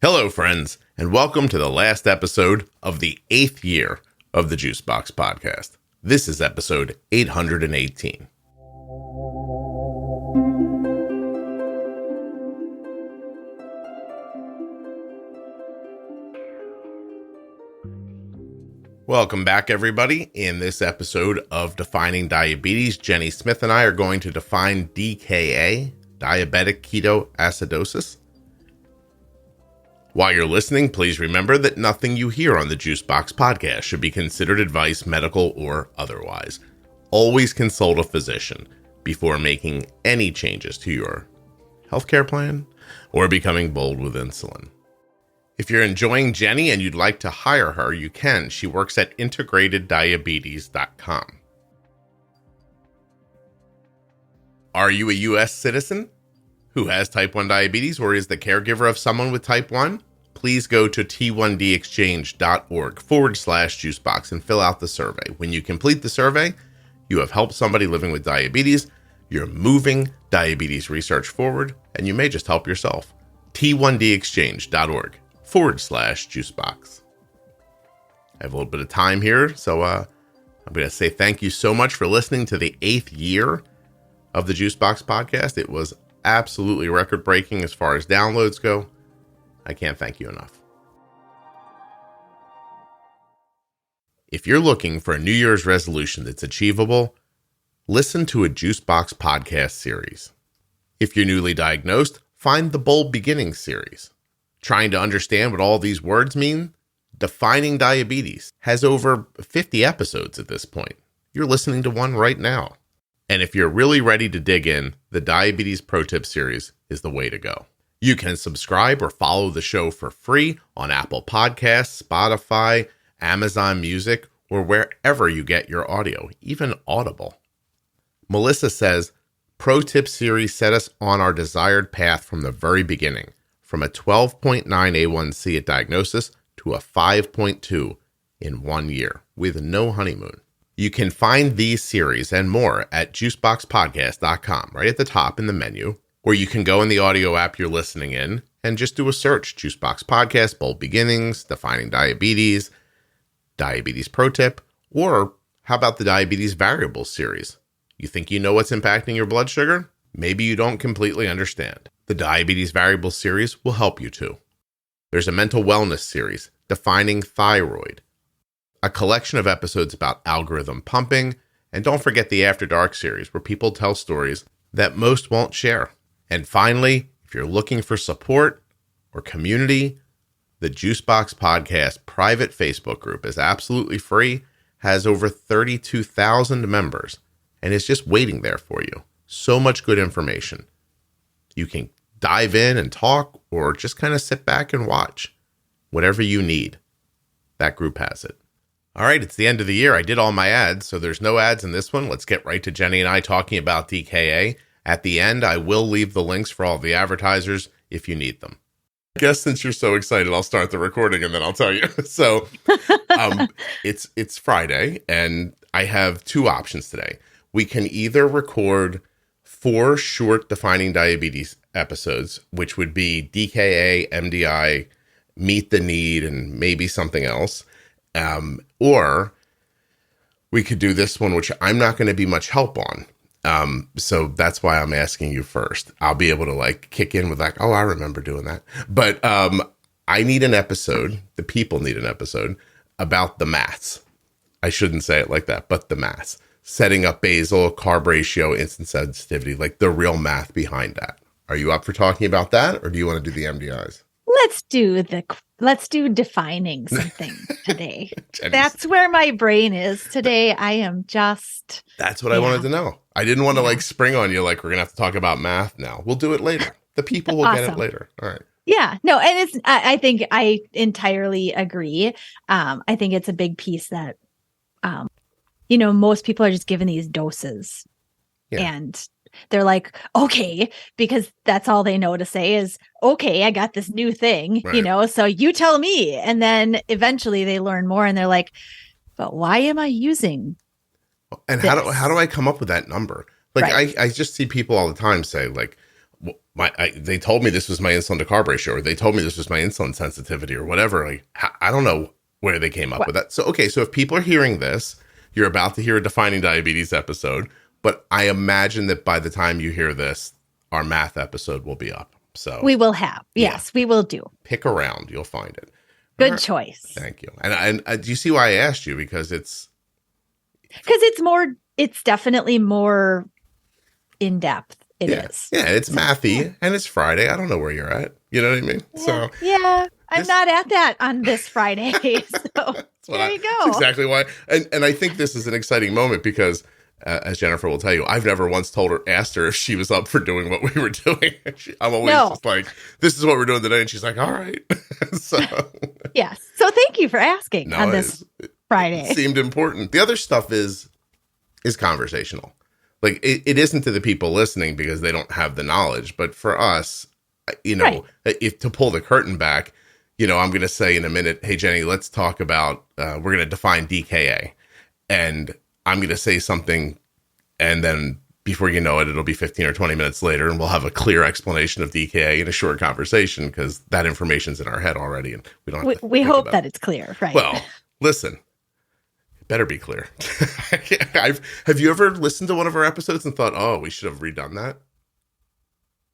Hello, friends, and welcome to the last episode of the 8th year of the Juicebox Podcast. This is episode 818. Welcome back, everybody. In this episode of Defining Diabetes, Jenny Smith and I are going to define DKA, diabetic ketoacidosis. While you're listening, please remember that nothing you hear on the Juicebox Podcast should be considered advice, medical or otherwise. Always consult a physician before making any changes to your healthcare plan or becoming bold with insulin. If you're enjoying Jenny and you'd like to hire her, you can. She works at integrateddiabetes.com. Are you a US citizen who has type 1 diabetes or is the caregiver of someone with type 1? Please go to t1dexchange.org/juicebox and fill out the survey. When you complete the survey, you have helped somebody living with diabetes, you're moving diabetes research forward, and you may just help yourself. t1dexchange.org/juicebox. I have a little bit of time here, so I'm going to say thank you so much for listening to the 8th year of the Juicebox Podcast. It was absolutely record-breaking as far as downloads go. I can't thank you enough. If you're looking for a New Year's resolution that's achievable, listen to a Juicebox Podcast series. If you're newly diagnosed, find the Bold Beginnings series. Trying to understand what all these words mean? Defining Diabetes has over 50 episodes at this point. You're listening to one right now. And if you're really ready to dig in, the Diabetes Pro Tip series is the way to go. You can subscribe or follow the show for free on Apple Podcasts, Spotify, Amazon Music, or wherever you get your audio, even Audible. Melissa says, Pro Tip series set us on our desired path from the very beginning, from a 12.9 A1C at diagnosis to a 5.2 in 1 year with no honeymoon. You can find these series and more at juiceboxpodcast.com, right at the top in the menu, or you can go in the audio app you're listening in and just do a search, Juicebox Podcast, Bold Beginnings, Defining Diabetes, Diabetes Pro Tip, or how about the Diabetes Variables series? You think you know what's impacting your blood sugar? Maybe you don't completely understand. The Diabetes Variables series will help you too. There's a mental wellness series, Defining Thyroid, a collection of episodes about algorithm pumping, and don't forget the After Dark series where people tell stories that most won't share. And finally, if you're looking for support or community, the Juicebox Podcast private Facebook group is absolutely free, has over 32,000 members, and is just waiting there for you. So much good information. You can dive in and talk or just kind of sit back and watch. Whatever you need, that group has it. All right, it's the end of the year. I did all my ads, so there's no ads in this one. Let's get right to Jenny and I talking about DKA. At the end, I will leave the links for all the advertisers if you need them. I guess since you're so excited, I'll start the recording and then I'll tell you. So it's Friday, and I have two options today. We can either record 4 short Defining Diabetes episodes, which would be DKA, MDI, Meet the Need, and maybe something else. Or we could do this one, which I'm not going to be much help on. So that's why I'm asking you first. I'll be able to kick in with oh, I remember doing that. But, I need an episode. The people need an episode about the maths. I shouldn't say it like that, but the maths, setting up basal, carb ratio, insulin sensitivity, the real math behind that. Are you up for talking about that? Or do you want to do the MDIs? Let's do defining something today. That's where my brain is today. I am just. That's what I wanted to know. I didn't want to like spring on you like we're going to have to talk about math now. We'll do it later. The people will get it later. All right. Yeah, no, and it's, I think I entirely agree. I think it's a big piece that, most people are just given these doses and they're like, okay, because that's all they know to say is, okay, I got this new thing, right. So you tell me. And then eventually they learn more and they're like, but why am I using And how do I come up with that number? Like, right. I just see people all the time say, like, they told me this was my insulin to carb ratio, or they told me this was my insulin sensitivity, or whatever. Like, I don't know where they came up with that. So, okay, so if people are hearing this, you're about to hear a Defining Diabetes episode, but I imagine that by the time you hear this, our math episode will be up. So we will have. Yes, we will do. Pick around, you'll find it. Good choice. Thank you. And do you see why I asked you? Because it's definitely more in depth. It is. Yeah, it's mathy and it's Friday. I don't know where you're at. You know what I mean? Yeah, I'm not at that on this Friday. So there you go. That's exactly why. And I think this is an exciting moment because, as Jennifer will tell you, I've never once asked her if she was up for doing what we were doing. I'm always just like, this is what we're doing today. And she's like, all right. So yes. So thank you for asking on this Friday. It seemed important. The other stuff is conversational. Like it isn't to the people listening because they don't have the knowledge, but for us, if to pull the curtain back, I'm going to say in a minute, hey, Jenny, let's talk about, we're going to define DKA, and I'm going to say something, and then before you know it, it'll be 15 or 20 minutes later, and we'll have a clear explanation of DKA in a short conversation because that information's in our head already, and we don't have to we hope that it's clear, right? Well, listen. Better be clear. Have you ever listened to one of our episodes and thought, oh, we should have redone that?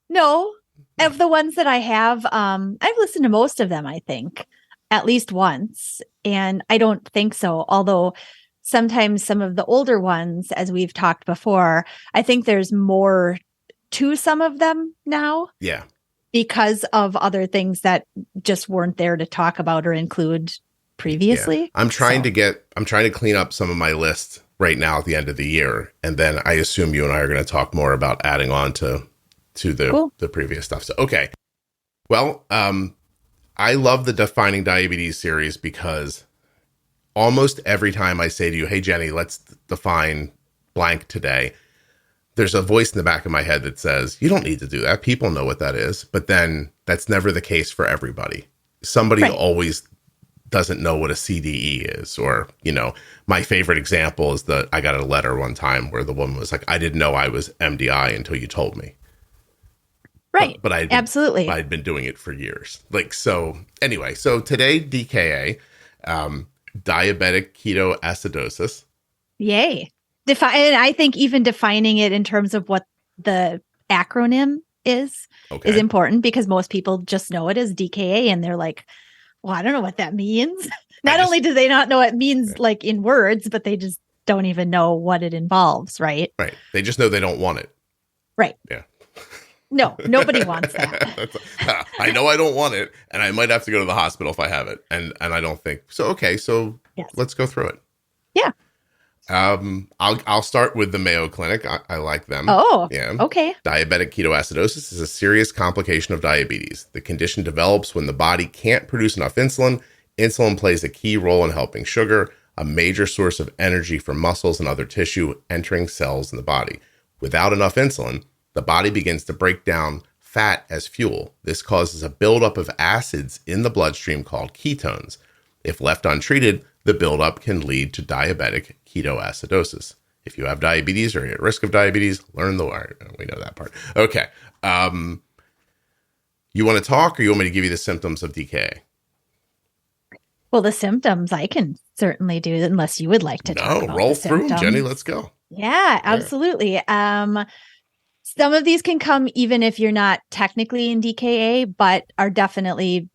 No. Of the ones that I have, I've listened to most of them, I think, at least once. And I don't think so. Although sometimes some of the older ones, as we've talked before, I think there's more to some of them now. Yeah. Because of other things that just weren't there to talk about or include previously. Yeah. I'm trying to clean up some of my list right now at the end of the year. And then I assume you and I are going to talk more about adding on to the previous stuff. So, okay. Well, I love the Defining Diabetes series because almost every time I say to you, hey, Jenny, let's define blank today, there's a voice in the back of my head that says, you don't need to do that. People know what that is. But then that's never the case for everybody. Somebody always doesn't know what a CDE is, or, my favorite example is I got a letter one time where the woman was like, I didn't know I was MDI until you told me. Right. But I'd been doing it for years. Anyway, so today, DKA, diabetic ketoacidosis. Yay. And I think even defining it in terms of what the acronym is important because most people just know it as DKA and they're like, well, I don't know what that means. Not only do they not know what it means like in words, but they just don't even know what it involves, right? Right. They just know they don't want it. Right. Yeah. No, nobody wants that. I know I don't want it, and I might have to go to the hospital if I have it. And I don't think so. Okay, so let's go through it. Yeah. I'll start with the Mayo Clinic. I like them. Oh, yeah. Okay. Diabetic ketoacidosis is a serious complication of diabetes. The condition develops when the body can't produce enough insulin. Insulin plays a key role in helping sugar, a major source of energy for muscles and other tissue, entering cells in the body. Without enough insulin, the body begins to break down fat as fuel. This causes a buildup of acids in the bloodstream called ketones. If left untreated, the buildup can lead to diabetic ketoacidosis. If you have diabetes or you're at risk of diabetes, learn the word. We know that part. Okay. You want to talk, or you want me to give you the symptoms of DKA? Well, the symptoms I can certainly do, unless you would like to talk about roll through them, Jenny. Let's go. Yeah, absolutely. Some of these can come even if you're not technically in DKA, but are definitely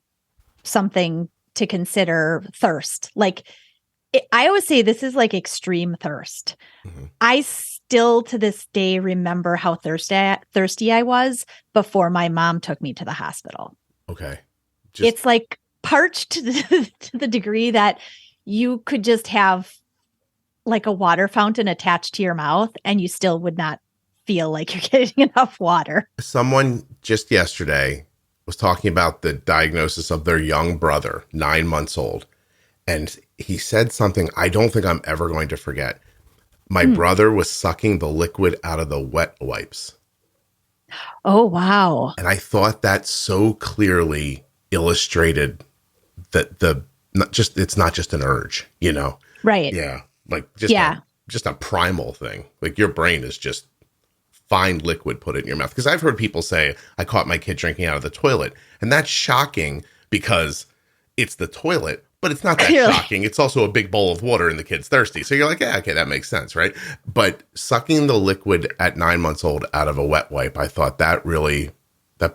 something to consider. Thirst. I always say this is like extreme thirst. Mm-hmm. I still to this day remember how thirsty I was before my mom took me to the hospital. Okay. It's like parched to the degree that you could just have like a water fountain attached to your mouth and you still would not feel like you're getting enough water. Someone just yesterday was talking about the diagnosis of their young brother, 9 months old. And he said something I don't think I'm ever going to forget. My brother was sucking the liquid out of the wet wipes. Oh, wow. And I thought that so clearly illustrated that it's not just an urge, Right. Yeah. Like just a primal thing. Like your brain is just find liquid, put it in your mouth. Because I've heard people say, I caught my kid drinking out of the toilet. And that's shocking because it's the toilet, but it's not that shocking. It's also a big bowl of water and the kid's thirsty. So you're like, yeah, okay, that makes sense, right? But sucking the liquid at 9 months old out of a wet wipe, I thought that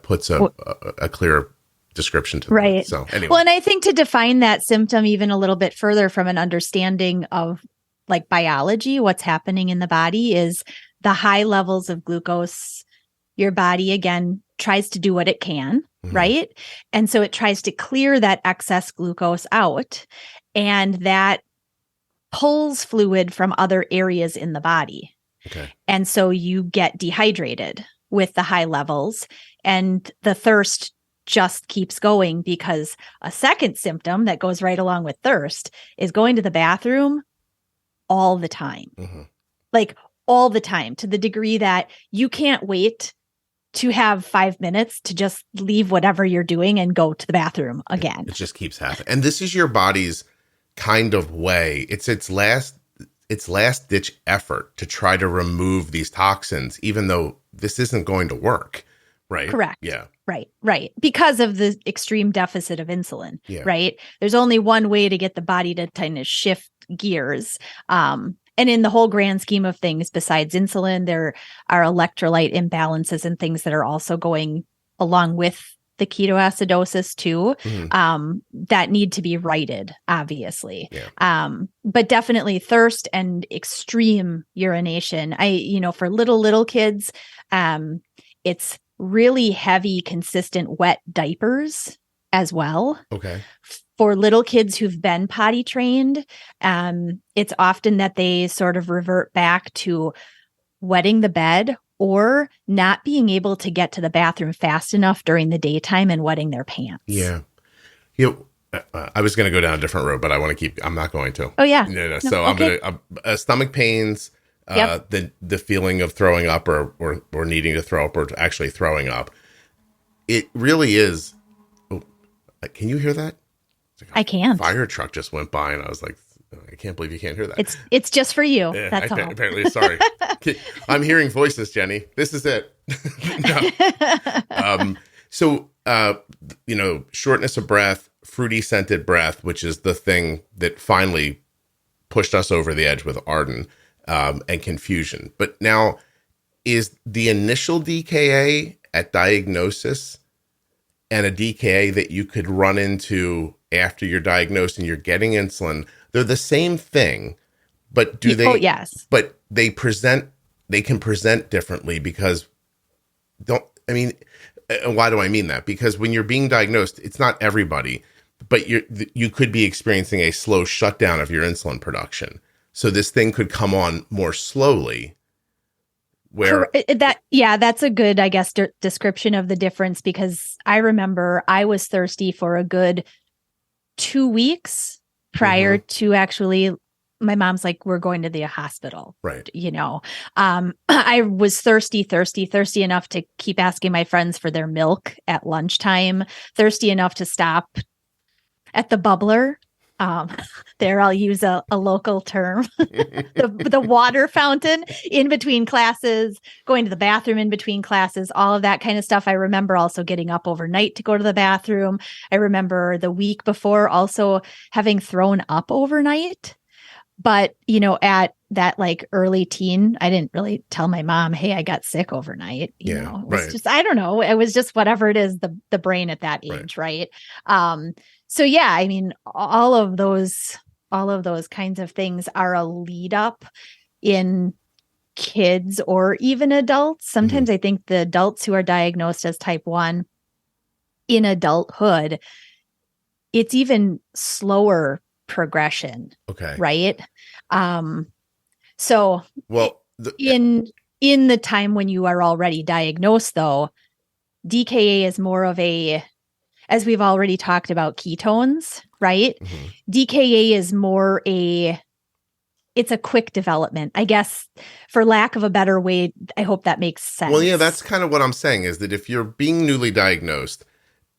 puts a clear description to right. that. So anyway. Well, and I think to define that symptom even a little bit further from an understanding of like biology, what's happening in the body is the high levels of glucose. Your body, again, tries to do what it can, right? And so it tries to clear that excess glucose out, and that pulls fluid from other areas in the body. Okay. And so you get dehydrated with the high levels, and the thirst just keeps going, because a second symptom that goes right along with thirst is going to the bathroom all the time. Like all the time, to the degree that you can't wait to have 5 minutes to just leave whatever you're doing and go to the bathroom again. It just keeps happening. And this is your body's kind of way. It's last ditch effort to try to remove these toxins, even though this isn't going to work. Right. Correct. Yeah. Right. Because of the extreme deficit of insulin. Yeah. Right. There's only one way to get the body to kind of shift gears. And in the whole grand scheme of things, besides insulin, there are electrolyte imbalances and things that are also going along with the ketoacidosis too, that need to be righted, obviously. Yeah. But definitely thirst and extreme urination. For little kids, it's really heavy, consistent wet diapers as well. Okay. For little kids who've been potty trained, it's often that they sort of revert back to wetting the bed or not being able to get to the bathroom fast enough during the daytime and wetting their pants. Yeah. I was going to go down a different road, but I'm not going to. Oh, yeah. No. So okay. I'm going to, stomach pains, the feeling of throwing up or needing to throw up or actually throwing up. It really is. Oh, can you hear that? I can't. Fire truck just went by, and I was like, I can't believe you can't hear that. It's just for you. Yeah, that's all. Apparently, sorry. I'm hearing voices, Jenny. This is it. So, shortness of breath, fruity scented breath, which is the thing that finally pushed us over the edge with Arden, and confusion. But now, is the initial DKA at diagnosis and a DKA that you could run into after you're diagnosed and you're getting insulin, they're the same thing, but do they? Oh, yes. But they can present differently because why do I mean that? Because when you're being diagnosed, it's not everybody, but you could be experiencing a slow shutdown of your insulin production. So this thing could come on more slowly. That's a good, I guess, description of the difference, because I remember I was thirsty for a good 2 weeks prior to actually, my mom's like, we're going to the hospital. Right. I was thirsty enough to keep asking my friends for their milk at lunchtime, thirsty enough to stop at the bubbler. There, I'll use a local term, the water fountain in between classes, going to the bathroom in between classes, all of that kind of stuff. I remember also getting up overnight to go to the bathroom. I remember the week before also having thrown up overnight. But, at that like early teen, I didn't really tell my mom, hey, I got sick overnight. It was just, I don't know. It was just whatever it is, the brain at that age. Right. So yeah, all of those kinds of things are a lead up in kids or even adults. Sometimes I think the adults who are diagnosed as type 1 in adulthood, it's even slower progression. Okay. Right. So in the time when you are already diagnosed, though, DKA is more of a, as we've already talked about ketones, right? DKA is more it's a quick development, I guess, for lack of a better way. I hope that makes sense. Well, yeah, that's kind of what I'm saying, is that if you're being newly diagnosed,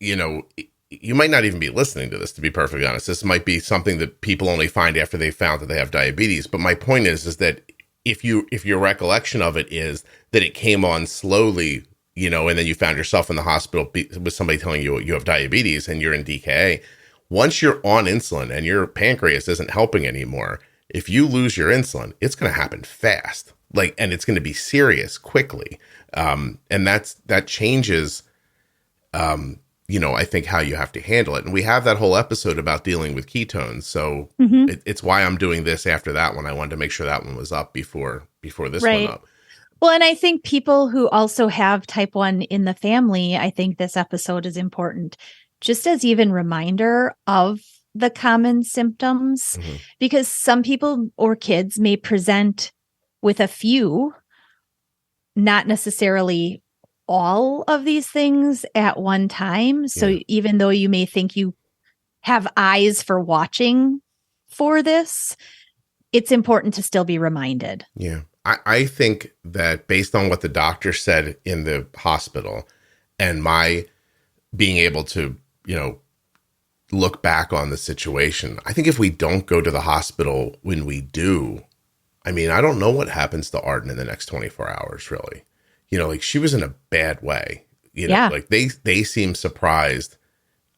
you might not even be listening to this, to be perfectly honest. This might be something that people only find after they found that they have diabetes. But my point is that if your recollection of it is that it came on slowly, you know, and then you found yourself in the hospital with somebody telling you you have diabetes and you're in DKA, once you're on insulin and your pancreas isn't helping anymore, if you lose your insulin, it's going to happen fast, like, and it's going to be serious quickly. And that changes, you know, I think how you have to handle it. And we have that whole episode about dealing with ketones. So it's why I'm doing this after that one. I wanted to make sure that one was up before this one up. Well, and I think people who also have type 1 in the family, I think this episode is important, just as even reminder of the common symptoms, because some people or kids may present with a few, not necessarily all of these things at one time. So even though you may think you have eyes for watching for this, it's important to still be reminded. Yeah. I think that based on what the doctor said in the hospital and my being able to, you know, look back on the situation, I think if we don't go to the hospital when we do, I mean, I don't know what happens to Arden in the next 24 hours, really. You know, like, she was in a bad way. You know, like they seem surprised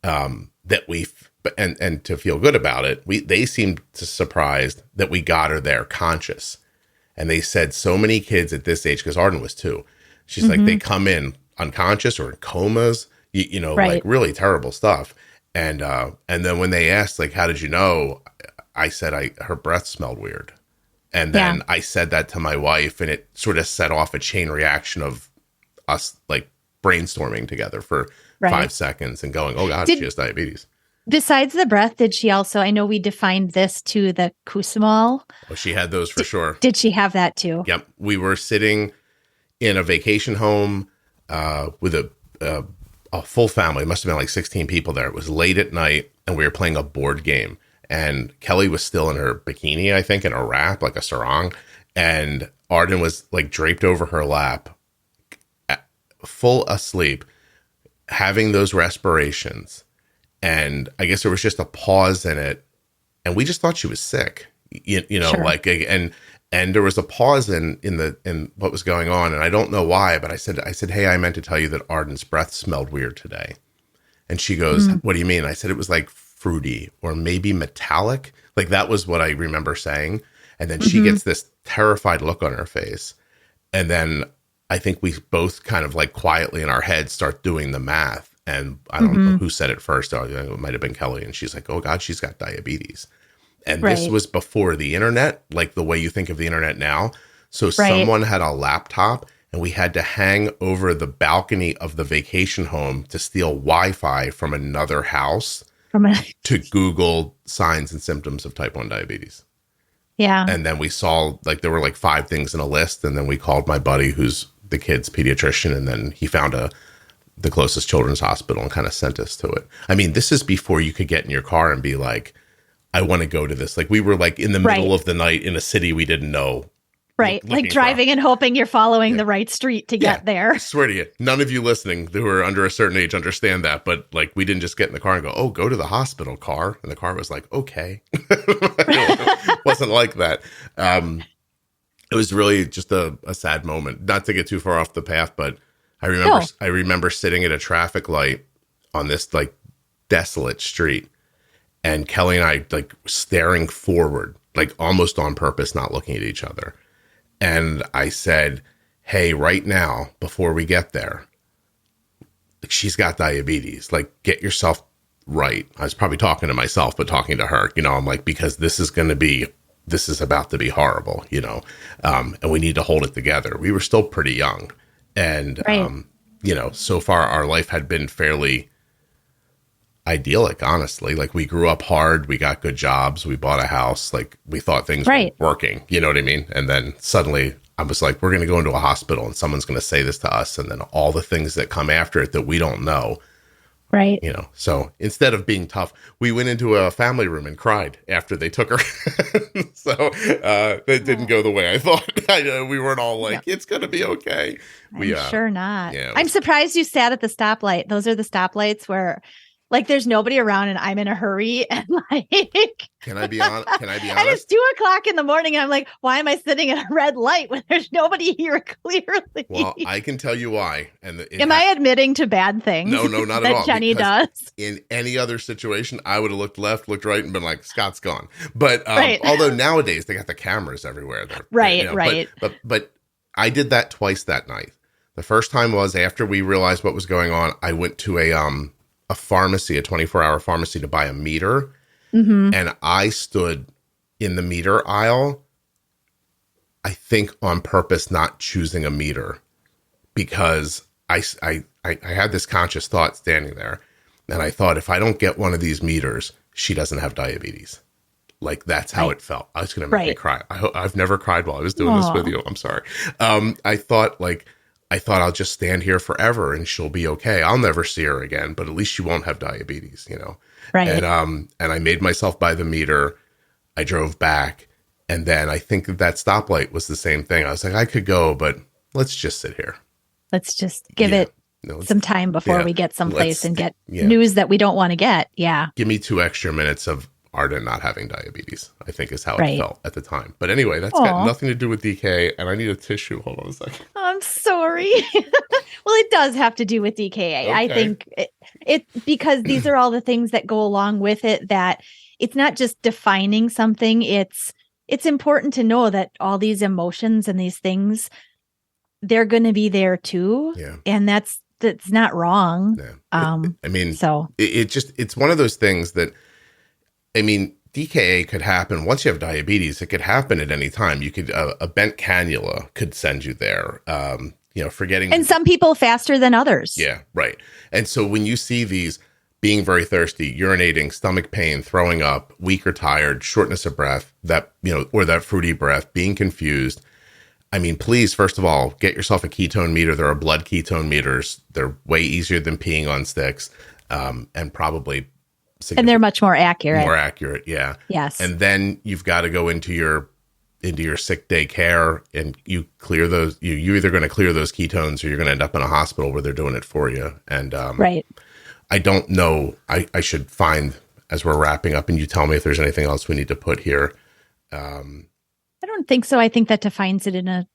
that and to feel good about it, they seemed surprised that we got her there conscious. And they said so many kids at this age, because Arden was 2, she's like, they come in unconscious or in comas, you know, like really terrible stuff. And then when they asked, like, how did you know? I said, her breath smelled weird. And then I said that to my wife, and it sort of set off a chain reaction of us, like, brainstorming together for 5 seconds and going, oh God, she has diabetes. Besides the breath, did she also, I know we defined this to the Kusamol. Oh, she had those for sure. Did she have that too? Yep. We were sitting in a vacation home with a full family. It must have been like 16 people there. It was late at night, and we were playing a board game. And Kelly was still in her bikini, I think, in a wrap, like a sarong. And Arden was, like, draped over her lap, full asleep, having those respirations. And I guess there was just a pause in it. And we just thought she was sick, you know, like, and there was a pause in what was going on. And I don't know why, but I said, hey, I meant to tell you that Arden's breath smelled weird today. And she goes, what do you mean? I said, it was like fruity or maybe metallic. Like, that was what I remember saying. And then she gets this terrified look on her face. And then I think we both kind of, like, quietly in our heads start doing the math. And I don't know who said it first. It might have been Kelly. And she's like, oh God, she's got diabetes. And this was before the internet, like the way you think of the internet now. So someone had a laptop, and we had to hang over the balcony of the vacation home to steal Wi-Fi from another house to Google signs and symptoms of type 1 diabetes. Yeah. And then we saw, like, there were like 5 things in a list. And then we called my buddy, who's the kid's pediatrician. And then he found the closest children's hospital and kind of sent us to it. I mean, this is before you could get in your car and be like, I want to go to this. Like, we were, like, in the middle of the night in a city we didn't know. Right. Like driving and hoping you're following the right street to get there. I swear to you, none of you listening who are under a certain age understand that. But, like, we didn't just get in the car and go, go to the hospital, car. And the car was like, okay. It wasn't like that. It was really just a sad moment. Not to get too far off the path, but I remember sitting at a traffic light on this, like, desolate street, and Kelly and I, like, staring forward, like, almost on purpose, not looking at each other. And I said, hey, right now, before we get there, like, she's got diabetes. Like, get yourself right. I was probably talking to myself, but talking to her, you know, I'm like, because this is about to be horrible, you know, and we need to hold it together. We were still pretty young. And, you know, so far our life had been fairly idyllic, honestly. Like, we grew up hard. We got good jobs. We bought a house. Like, we thought things were working. You know what I mean? And then suddenly I was like, we're going to go into a hospital and someone's going to say this to us. And then all the things that come after it that we don't know. Right. You know, so instead of being tough, we went into a family room and cried after they took her. So that didn't go the way I thought. We weren't all like, it's going to be okay. I'm sure not. Yeah, I'm surprised you sat at the stoplight. Those are the stoplights where, Like there's nobody around and I'm in a hurry and like Can I be honest? And it's 2:00 in the morning. And I'm like, why am I sitting at a red light when there's nobody here clearly? Well, I can tell you why. And am I admitting to bad things? No, not that at all. Jenny does. In any other situation, I would have looked left, looked right, and been like, Scott's gone. But although nowadays they got the cameras everywhere. Right. But I did that twice that night. The first time was after we realized what was going on. I went to a pharmacy, a 24-hour pharmacy, to buy a meter. Mm-hmm. And I stood in the meter aisle, I think on purpose, not choosing a meter, because I had this conscious thought standing there. And I thought, if I don't get one of these meters, she doesn't have diabetes. Like, that's how it felt. I was going to make me cry. I've never cried while I was doing this with you. I'm sorry. I thought I'll just stand here forever and she'll be okay. I'll never see her again, but at least she won't have diabetes, you know? Right. And I made myself buy the meter. I drove back. And then I think that stoplight was the same thing. I was like, I could go, but let's just sit here. Let's just give it some time before we get someplace and get news that we don't want to get. Yeah. Give me 2 extra minutes of Arden not having diabetes, I think is how it felt at the time. But anyway, that's got nothing to do with DKA, and I need a tissue. Hold on a second. I'm sorry. Well, it does have to do with DKA. Okay. I think it because these are all the things that go along with it, that it's not just defining something. It's important to know that all these emotions and these things, they're going to be there too. Yeah. And that's not wrong. Yeah. It's one of those things that, DKA could happen once you have diabetes. It could happen at any time. You could a bent cannula could send you there. Forgetting, and some people faster than others. Yeah, right. And so when you see these being very thirsty, urinating, stomach pain, throwing up, weak or tired, shortness of breath, or that fruity breath, being confused. Please, first of all, get yourself a ketone meter. There are blood ketone meters. They're way easier than peeing on sticks, and probably. And they're much more accurate. More accurate, yeah. Yes. And then you've got to go into your sick day care, and you clear those. You're either going to clear those ketones, or you're going to end up in a hospital where they're doing it for you. And right. I don't know. I should find, as we're wrapping up, and you tell me if there's anything else we need to put here. I don't think so. I think that defines it in a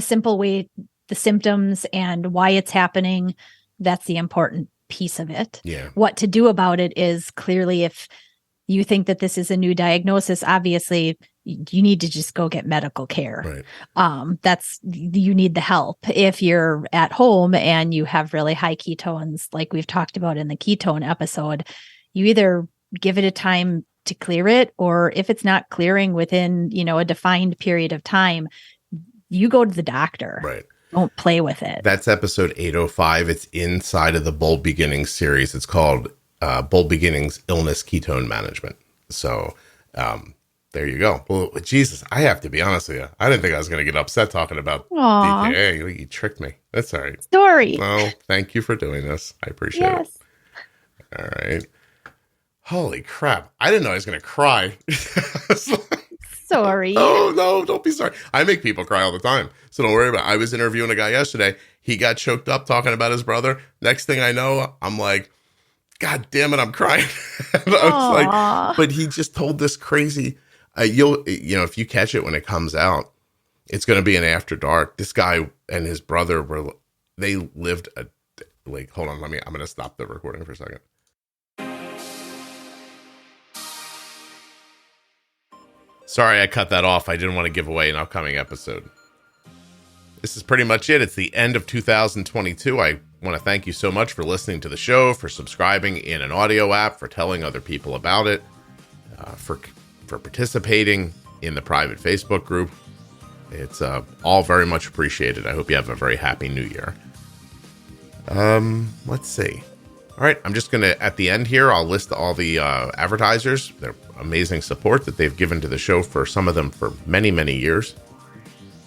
simple way. The symptoms and why it's happening. That's the important piece of it. Yeah. What to do about it is clearly, if you think that this is a new diagnosis, obviously you need to just go get medical care. Right. You need the help. If you're at home and you have really high ketones, like we've talked about in the ketone episode, you either give it a time to clear it, or if it's not clearing within, a defined period of time, you go to the doctor. Right. Don't play with it. That's episode 805. It's inside of the Bold Beginnings series. It's called Bold Beginnings Illness Ketone Management. So there you go. Well, Jesus, I have to be honest with you. I didn't think I was going to get upset talking about DKA. You tricked me. That's all right. Sorry. Well, thank you for doing this. I appreciate it. All right. Holy crap. I didn't know I was going to cry. Sorry. Oh, no, don't be sorry. I make people cry all the time, so don't worry about it. I was interviewing a guy yesterday. He got choked up talking about his brother. Next thing I know, I'm like, God damn it, I'm crying. I was like, but he just told this crazy, if you catch it when it comes out, it's going to be an after dark. This guy and his brother they lived hold on, I'm going to stop the recording for a second. Sorry, I cut that off. I didn't want to give away an upcoming episode. This is pretty much it. It's the end of 2022. I want to thank you so much for listening to the show, for subscribing in an audio app, for telling other people about it, for participating in the private Facebook group. It's all very much appreciated. I hope you have a very happy new year. Let's see. All right, I'm just going to, at the end here, I'll list all the advertisers, their amazing support that they've given to the show, for some of them for many, many years.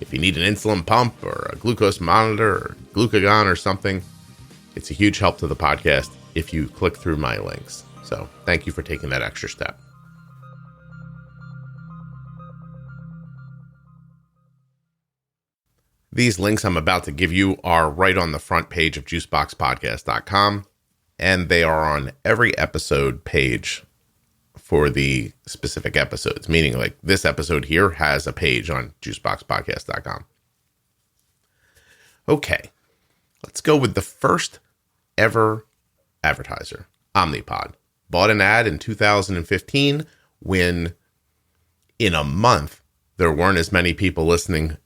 If you need an insulin pump or a glucose monitor or glucagon or something, it's a huge help to the podcast if you click through my links. So thank you for taking that extra step. These links I'm about to give you are right on the front page of juiceboxpodcast.com. and they are on every episode page for the specific episodes, meaning like this episode here has a page on juiceboxpodcast.com. Okay, let's go with the first ever advertiser, Omnipod. Bought an ad in 2015 when in a month there weren't as many people listening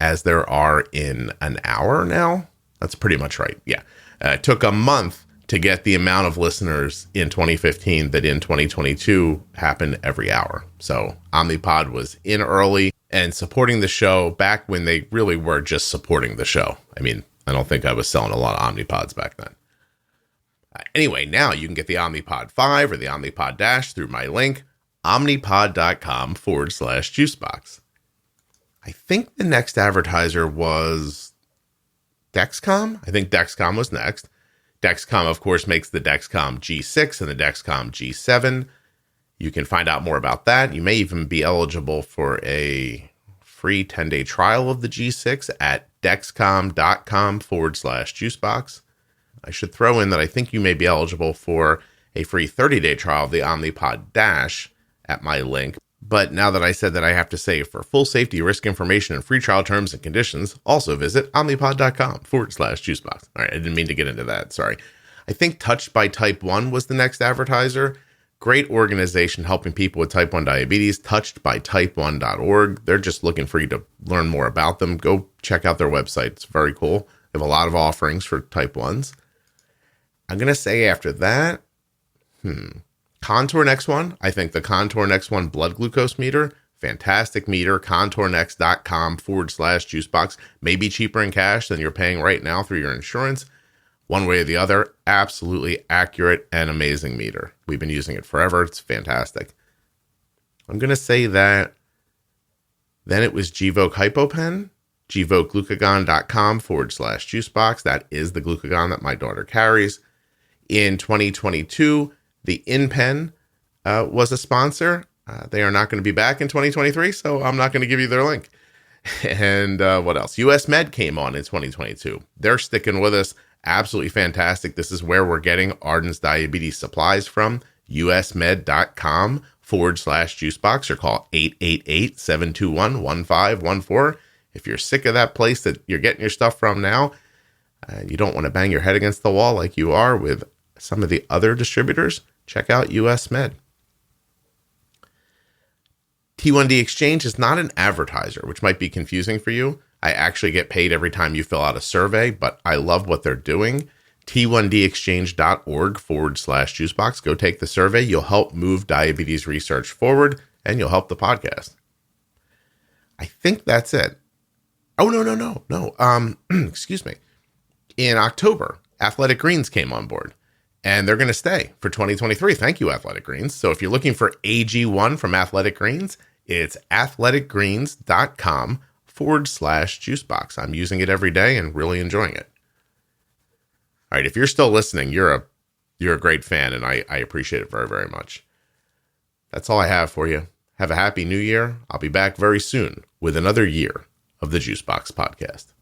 as there are in an hour now. That's pretty much right. Yeah. It took a month to get the amount of listeners in 2015 that in 2022 happened every hour. So Omnipod was in early and supporting the show back when they really were just supporting the show. I mean, I don't think I was selling a lot of Omnipods back then. Anyway, now you can get the Omnipod 5 or the Omnipod DASH through my link, omnipod.com/juicebox. I think the next advertiser was Dexcom. I think Dexcom was next. Dexcom, of course, makes the Dexcom G6 and the Dexcom G7. You can find out more about that. You may even be eligible for a free 10-day trial of the G6 at dexcom.com/juicebox. I should throw in that I think you may be eligible for a free 30-day trial of the Omnipod DASH at my link. But now that I said that, I have to say, for full safety risk information and free trial terms and conditions, also visit omnipod.com/juicebox. All right, I didn't mean to get into that. Sorry. I think Touched by Type 1 was the next advertiser. Great organization helping people with type 1 diabetes, touchedbytype1.org. They're just looking for you to learn more about them. Go check out their website. It's very cool. They have a lot of offerings for type 1s. I'm going to say after that, Contour Next One. I think the Contour Next One blood glucose meter, fantastic meter, contournext.com/juicebox. Maybe cheaper in cash than you're paying right now through your insurance. One way or the other, absolutely accurate and amazing meter. We've been using it forever. It's fantastic. I'm going to say that then it was Gvoke HypoPen, gvokeglucagon.com/juicebox. That is the glucagon that my daughter carries. In 2022, the InPen was a sponsor. They are not going to be back in 2023, so I'm not going to give you their link. And what else? US Med came on in 2022. They're sticking with us. Absolutely fantastic. This is where we're getting Arden's diabetes supplies from. usmed.com/juicebox or call 888-721-1514. If you're sick of that place that you're getting your stuff from now, and you don't want to bang your head against the wall like you are with some of the other distributors, check out US Med. T1D Exchange is not an advertiser, which might be confusing for you. I actually get paid every time you fill out a survey, but I love what they're doing. T1dexchange.org/juicebox. Go take the survey. You'll help move diabetes research forward, and you'll help the podcast. I think that's it. Oh, no. Excuse me. In October, Athletic Greens came on board, and they're going to stay for 2023. Thank you, Athletic Greens. So if you're looking for AG1 from Athletic Greens, it's athleticgreens.com/juicebox. I'm using it every day and really enjoying it. All right. If you're still listening, you're a great fan, and I appreciate it very, very much. That's all I have for you. Have a happy new year. I'll be back very soon with another year of the Juicebox Podcast.